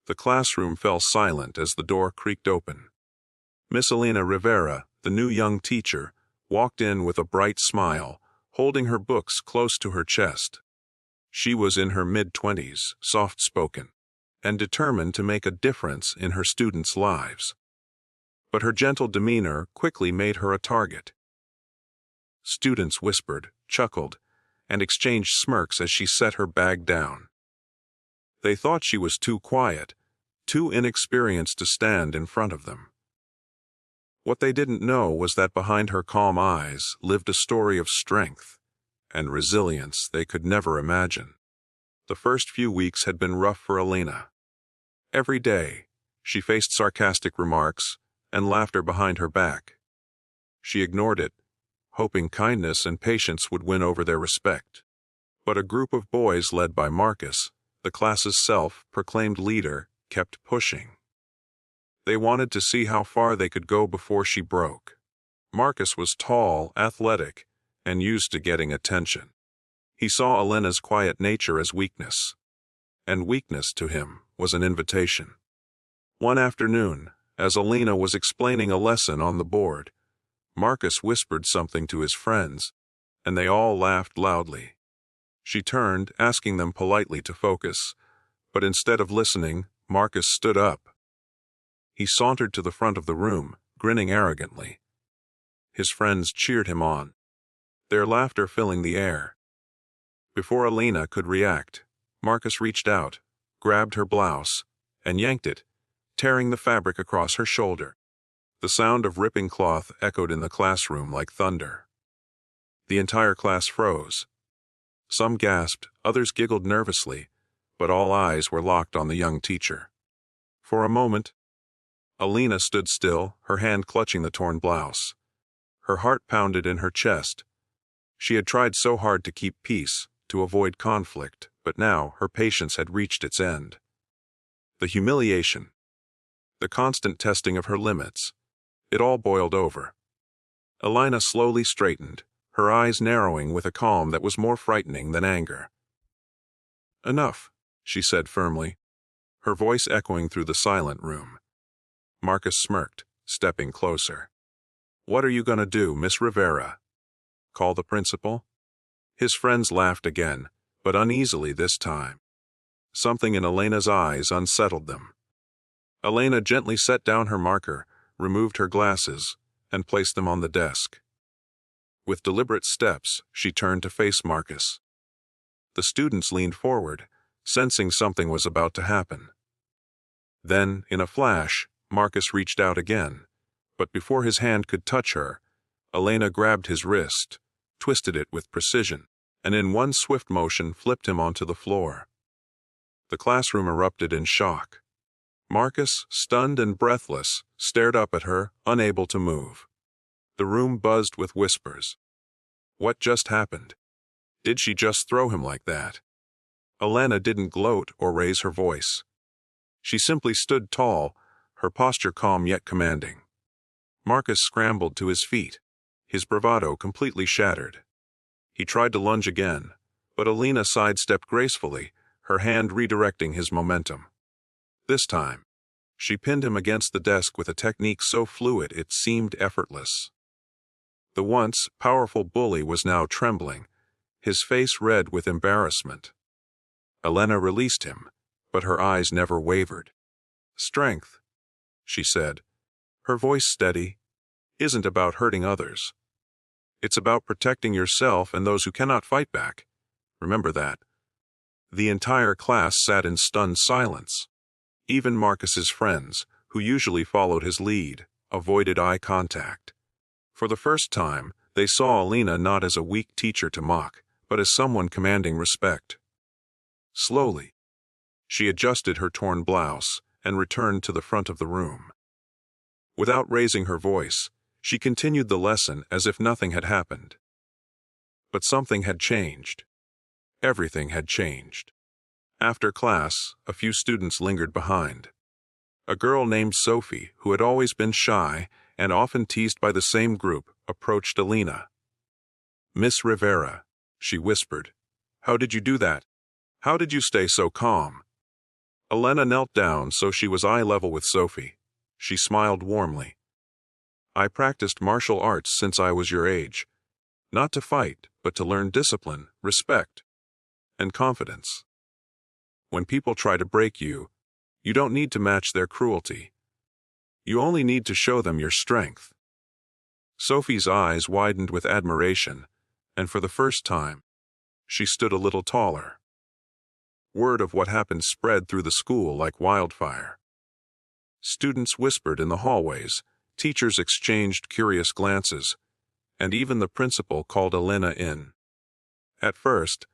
The classroom fell silent as the door creaked open. Miss Elena Rivera, the new young teacher, walked in with a bright smile, holding her books close to her chest. She was in her mid-20s, soft-spoken, and determined to make a difference in her students' lives. But her gentle demeanor quickly made her a target. Students whispered, chuckled, and exchanged smirks as she set her bag down. They thought she was too quiet, too inexperienced to stand in front of them. What they didn't know was that behind her calm eyes lived a story of strength and resilience they could never imagine. The first few weeks had been rough for Elena. Every day, she faced sarcastic remarks and laughter behind her back. She ignored it, hoping kindness and patience would win over their respect. But a group of boys led by Marcus, the class's self-proclaimed leader, kept pushing. They wanted to see how far they could go before she broke. Marcus was tall, athletic, and used to getting attention. He saw Elena's quiet nature as weakness, and weakness to him was an invitation. One afternoon, as Elena was explaining a lesson on the board, Marcus whispered something to his friends, and they all laughed loudly. She turned, asking them politely to focus, but instead of listening, Marcus stood up. He sauntered to the front of the room, grinning arrogantly. His friends cheered him on, their laughter filling the air. Before Elena could react, Marcus reached out, grabbed her blouse, and yanked it, tearing the fabric across her shoulder. The sound of ripping cloth echoed in the classroom like thunder. The entire class froze. Some gasped, others giggled nervously, but all eyes were locked on the young teacher. For a moment, Elena stood still, her hand clutching the torn blouse. Her heart pounded in her chest. She had tried so hard to keep peace, to avoid conflict, but now her patience had reached its end. The humiliation, the constant testing of her limits, it all boiled over. Elena slowly straightened, her eyes narrowing with a calm that was more frightening than anger. "Enough," she said firmly, her voice echoing through the silent room. Marcus smirked, stepping closer. "What are you going to do, Miss Rivera? Call the principal?" His friends laughed again, but uneasily this time. Something in Elena's eyes unsettled them. Elena gently set down her marker, removed her glasses, and placed them on the desk. With deliberate steps, she turned to face Marcus. The students leaned forward, sensing something was about to happen. Then, in a flash, Marcus reached out again, but before his hand could touch her, Elena grabbed his wrist, twisted it with precision, and in one swift motion flipped him onto the floor. The classroom erupted in shock. Marcus, stunned and breathless, stared up at her, unable to move. The room buzzed with whispers. What just happened? Did she just throw him like that? Elena didn't gloat or raise her voice. She simply stood tall, her posture calm yet commanding. Marcus scrambled to his feet, his bravado completely shattered. He tried to lunge again, but Elena sidestepped gracefully, her hand redirecting his momentum. This time, she pinned him against the desk with a technique so fluid it seemed effortless. The once powerful bully was now trembling, his face red with embarrassment. Elena released him, but her eyes never wavered. "Strength," she said, her voice steady, "isn't about hurting others. It's about protecting yourself and those who cannot fight back. Remember that." The entire class sat in stunned silence. Even Marcus's friends, who usually followed his lead, avoided eye contact. For the first time, they saw Elena not as a weak teacher to mock, but as someone commanding respect. Slowly, she adjusted her torn blouse and returned to the front of the room. Without raising her voice, she continued the lesson as if nothing had happened. But something had changed. Everything had changed. After class, a few students lingered behind. A girl named Sophie, who had always been shy and often teased by the same group, approached Elena. "Miss Rivera," she whispered, "how did you do that? How did you stay so calm?" Elena knelt down so she was eye level with Sophie. She smiled warmly. I practiced martial arts since I was your age. Not to fight, but to learn discipline, respect, and confidence. When people try to break you, you don't need to match their cruelty. You only need to show them your strength. Sophie's eyes widened with admiration, and for the first time, she stood a little taller. Word of what happened spread through the school like wildfire. Students whispered in the hallways, teachers exchanged curious glances, and even the principal called Elena in. At first,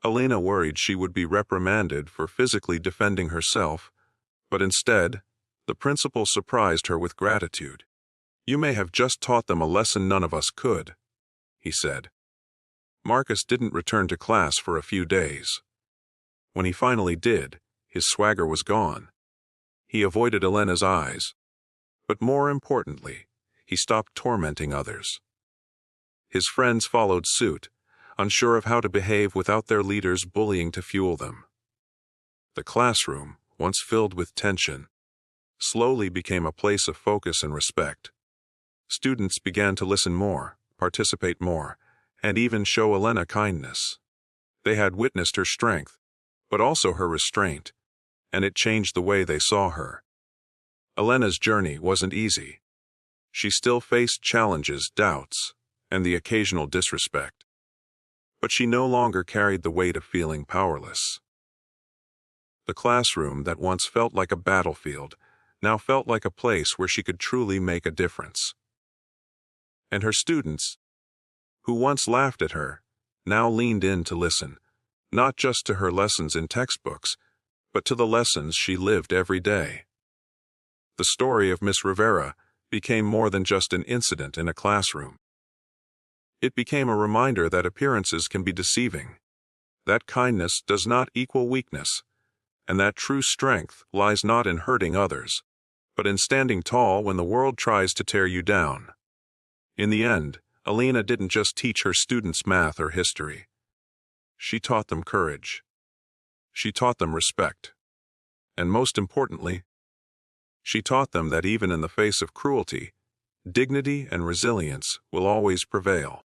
Elena worried she would be reprimanded for physically defending herself, but instead, the principal surprised her with gratitude. You may have just taught them a lesson none of us could, he said. Marcus didn't return to class for a few days. When he finally did, his swagger was gone. He avoided Elena's eyes, but more importantly, he stopped tormenting others. His friends followed suit, unsure of how to behave without their leaders bullying to fuel them. The classroom, once filled with tension, slowly became a place of focus and respect. Students began to listen more, participate more, and even show Elena kindness. They had witnessed her strength, but also her restraint, and it changed the way they saw her. Elena's journey wasn't easy. She still faced challenges, doubts, and the occasional disrespect. But she no longer carried the weight of feeling powerless. The classroom that once felt like a battlefield now felt like a place where she could truly make a difference. And her students, who once laughed at her, now leaned in to listen, not just to her lessons in textbooks, but to the lessons she lived every day. The story of Miss Rivera became more than just an incident in a classroom. It became a reminder that appearances can be deceiving, that kindness does not equal weakness, and that true strength lies not in hurting others, but in standing tall when the world tries to tear you down. In the end, Elena didn't just teach her students math or history. She taught them courage. She taught them respect. And most importantly, she taught them that even in the face of cruelty, dignity and resilience will always prevail.